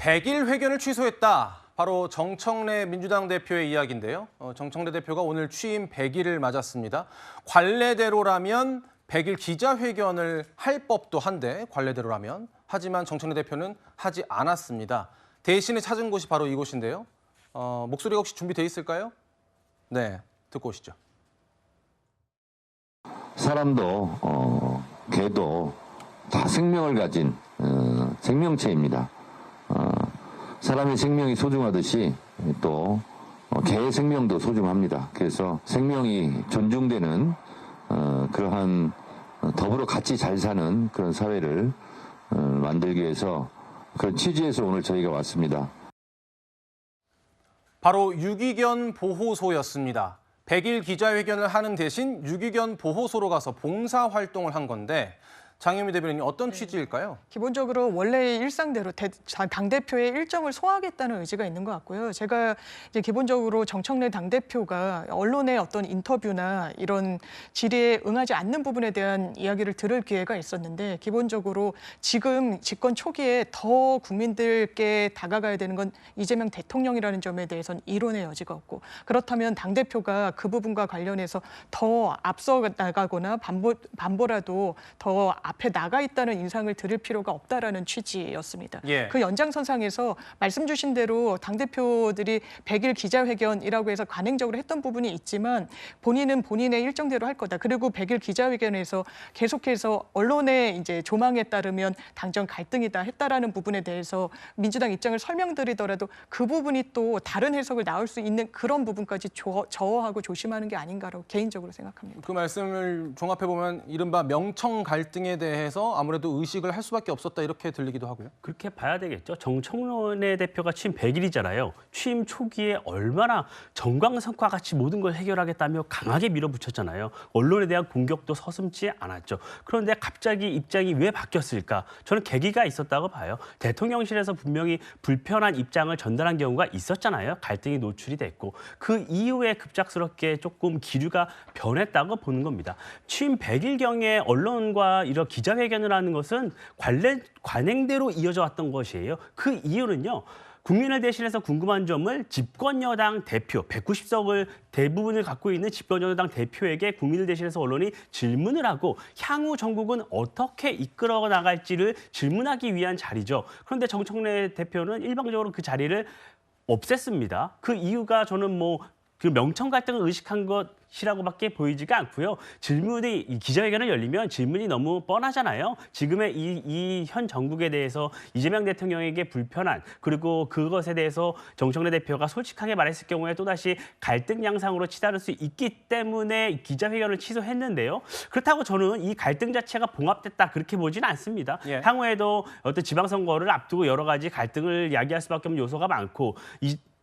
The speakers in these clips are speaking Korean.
100일 회견을 취소했다. 바로 정청래 민주당 대표의 이야기인데요. 정청래 대표가 오늘 취임 100일을 맞았습니다. 관례대로라면 100일 기자회견을 할 법도 한데 관례대로라면. 하지만 정청래 대표는 하지 않았습니다. 대신에 찾은 곳이 바로 이곳인데요. 목소리가 혹시 준비돼 있을까요? 네, 듣고 오시죠. 사람도 개도 다 생명을 가진 생명체입니다. 사람의 생명이 소중하듯이 또 개의 생명도 소중합니다. 그래서 생명이 존중되는 그러한 더불어 같이 잘 사는 그런 사회를 만들기 위해서 그런 취지에서 오늘 저희가 왔습니다. 바로 유기견 보호소였습니다. 100일 기자회견을 하는 대신 유기견 보호소로 가서 봉사활동을 한 건데 장혜미 대변인님 어떤 취지일까요? 기본적으로 원래의 일상대로 당대표의 일정을 소화하겠다는 의지가 있는 것 같고요. 제가 이제 기본적으로 정청래 당대표가 언론의 어떤 인터뷰나 이런 질의에 응하지 않는 부분에 대한 이야기를 들을 기회가 있었는데 기본적으로 지금 집권 초기에 더 국민들께 다가가야 되는 건 이재명 대통령이라는 점에 대해서는 이론의 여지가 없고 그렇다면 당대표가 그 부분과 관련해서 더 앞서 나가거나 반보라도 더 앞에 나가 있다는 인상을 드릴 필요가 없다라는 취지였습니다. 예. 그 연장선상에서 말씀 주신 대로 당대표들이 100일 기자회견이라고 해서 관행적으로 했던 부분이 있지만 본인은 본인의 일정대로 할 거다. 그리고 100일 기자회견에서 계속해서 언론의 이제 조망에 따르면 당정 갈등이다 했다라는 부분에 대해서 민주당 입장을 설명드리더라도 그 부분이 또 다른 해석을 나올 수 있는 그런 부분까지 저어하고 조심하는 게 아닌가라고 개인적으로 생각합니다. 그 말씀을 종합해보면 이른바 명청 갈등에 대해서 아무래도 의식을 할 수밖에 없었다 이렇게 들리기도 하고요. 그렇게 봐야 되겠죠. 정청래 대표가 취임 100일이잖아요. 취임 초기에 얼마나 정광석과 같이 모든 걸 해결하겠다며 강하게 밀어붙였잖아요. 언론에 대한 공격도 서슴지 않았죠. 그런데 갑자기 입장이 왜 바뀌었을까? 저는 계기가 있었다고 봐요. 대통령실에서 분명히 불편한 입장을 전달한 경우가 있었잖아요. 갈등이 노출이 됐고 그 이후에 급작스럽게 조금 기류가 변했다고 보는 겁니다. 취임 100일경에 언론과 이런 기자회견을 하는 것은 관행대로 이어져 왔던 것이에요. 그 이유는요. 국민을 대신해서 궁금한 점을 집권여당 대표, 190석을 대부분을 갖고 있는 집권여당 대표에게 국민을 대신해서 언론이 질문을 하고 향후 전국은 어떻게 이끌어 나갈지를 질문하기 위한 자리죠. 그런데 정청래 대표는 일방적으로 그 자리를 없앴습니다. 그 이유가 저는 그 명청 갈등을 의식한 것이라고밖에 보이지가 않고요. 이 기자회견을 열리면 질문이 너무 뻔하잖아요. 지금의 이 현 정국에 대해서 이재명 대통령에게 불편한 그리고 그것에 대해서 정청래 대표가 솔직하게 말했을 경우에 또다시 갈등 양상으로 치달을 수 있기 때문에 기자회견을 취소했는데요. 그렇다고 저는 이 갈등 자체가 봉합됐다 그렇게 보지는 않습니다. 예. 향후에도 어떤 지방선거를 앞두고 여러 가지 갈등을 야기할 수밖에 없는 요소가 많고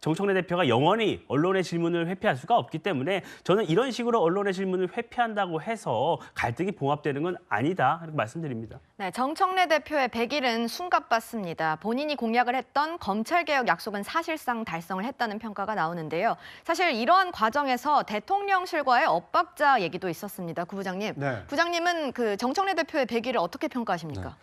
정청래 대표가 영원히 언론의 질문을 회피할 수가 없기 때문에 저는 이런 식으로 언론의 질문을 회피한다고 해서 갈등이 봉합되는 건 아니다 이렇게 말씀드립니다. 네, 정청래 대표의 100일은 숨가빴습니다. 본인이 공약을 했던 검찰개혁 약속은 사실상 달성을 했다는 평가가 나오는데요. 사실 이러한 과정에서 대통령실과의 엇박자 얘기도 있었습니다. 구부장님. 네. 부장님은 그 정청래 대표의 100일을 어떻게 평가하십니까? 네.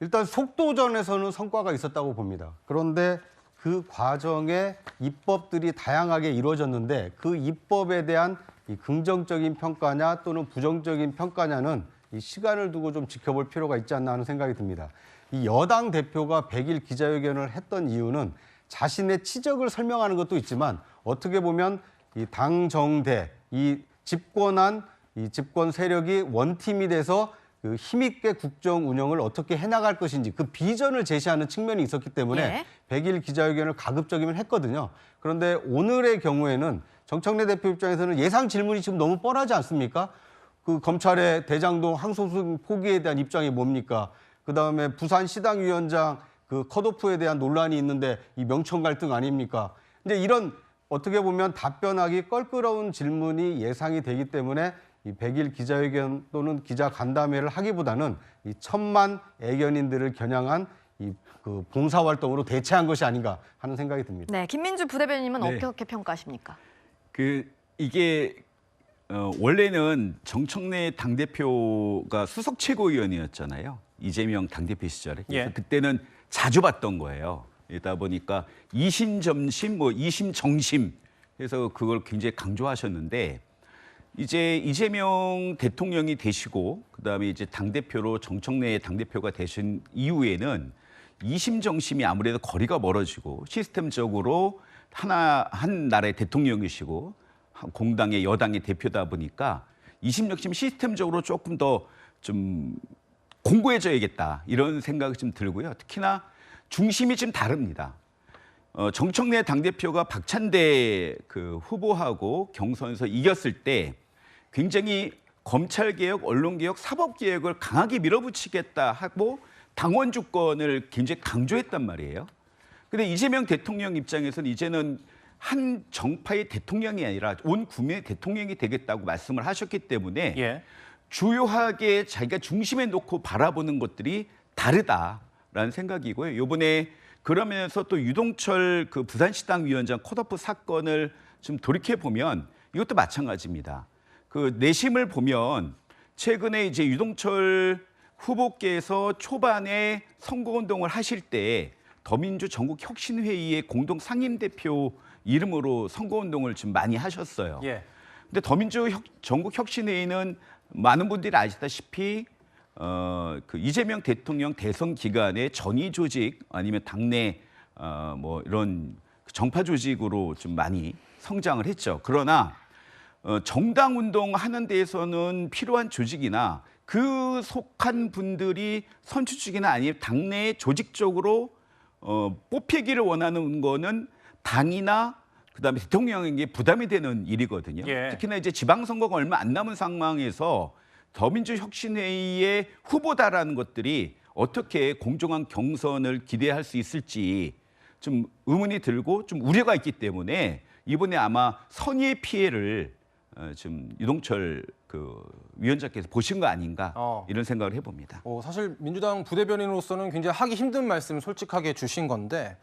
일단 속도전에서는 성과가 있었다고 봅니다. 그런데 그 과정에 입법들이 다양하게 이루어졌는데 그 입법에 대한 이 긍정적인 평가냐 또는 부정적인 평가냐는 이 시간을 두고 좀 지켜볼 필요가 있지 않나 하는 생각이 듭니다. 이 여당 대표가 100일 기자회견을 했던 이유는 자신의 치적을 설명하는 것도 있지만 어떻게 보면 이 당정대, 이 집권 세력이 원팀이 돼서 그 힘있게 국정 운영을 어떻게 해나갈 것인지 그 비전을 제시하는 측면이 있었기 때문에 100일 기자회견을 가급적이면 했거든요. 그런데 오늘의 경우에는 정청래 대표 입장에서는 예상 질문이 지금 너무 뻔하지 않습니까? 그 검찰의 대장동 항소심 포기에 대한 입장이 뭡니까? 그다음에 부산 시당위원장 그 컷오프에 대한 논란이 있는데 이 명청 갈등 아닙니까? 근데 이런 어떻게 보면 답변하기 껄끄러운 질문이 예상이 되기 때문에 이 100일 기자회견 또는 기자 간담회를 하기보다는 이 1000만 애견인들을 겨냥한 그 봉사활동으로 대체한 것이 아닌가 하는 생각이 듭니다. 네, 김민주 부대변인님은 네. 어떻게 평가하십니까? 이게 원래는 정청래 당대표가 수석 최고위원이었잖아요. 이재명 당대표 시절에. 그래서 예. 그때는 자주 봤던 거예요. 이다 보니까 이심점심, 뭐 이심정심 해서 그걸 굉장히 강조하셨는데 이제 이재명 대통령이 되시고 그다음에 이제 당대표로 정청래 당대표가 되신 이후에는 이심정심이 아무래도 거리가 멀어지고 시스템적으로 한 나라의 대통령이시고 공당의 여당의 대표다 보니까 이심정심 시스템적으로 조금 더 좀 공고해져야겠다 이런 생각이 좀 들고요. 특히나 중심이 좀 다릅니다. 정청래 당대표가 박찬대 그 후보하고 경선에서 이겼을 때 굉장히 검찰개혁, 언론개혁, 사법개혁을 강하게 밀어붙이겠다 하고 당원 주권을 굉장히 강조했단 말이에요. 근데 이재명 대통령 입장에서는 이제는 한 정파의 대통령이 아니라 온 국민의 대통령이 되겠다고 말씀을 하셨기 때문에 예. 주요하게 자기가 중심에 놓고 바라보는 것들이 다르다라는 생각이고요. 이번에 그러면서 또 유동철 그 부산시당 위원장 컷오프 사건을 좀 돌이켜 보면 이것도 마찬가지입니다. 그 내심을 보면 최근에 이제 유동철 후보께서 초반에 선거운동을 하실 때 더민주 전국혁신회의의 공동 상임대표 이름으로 선거운동을 좀 많이 하셨어요. 예. 근데 더민주 전국혁신회의는 많은 분들이 아시다시피 그 이재명 대통령 대선 기간에 전위 조직 아니면 당내 뭐 이런 정파 조직으로 좀 많이 성장을 했죠. 그러나 정당 운동 하는 데에서는 필요한 조직이나 그 속한 분들이 선출직이나 아니면 당내 조직적으로 뽑히기를 원하는 거는 당이나 그다음에 대통령에게 부담이 되는 일이거든요. 예. 특히나 이제 지방선거가 얼마 안 남은 상황에서 더민주혁신회의의 후보다라는 것들이 어떻게 공정한 경선을 기대할 수 있을지 좀 의문이 들고 좀 우려가 있기 때문에 이번에 아마 선의의 피해를 좀 유동철 그 위원장께서 보신 거 아닌가 이런 생각을 해봅니다. 사실 민주당 부대변인으로서는 굉장히 하기 힘든 말씀을 솔직하게 주신 건데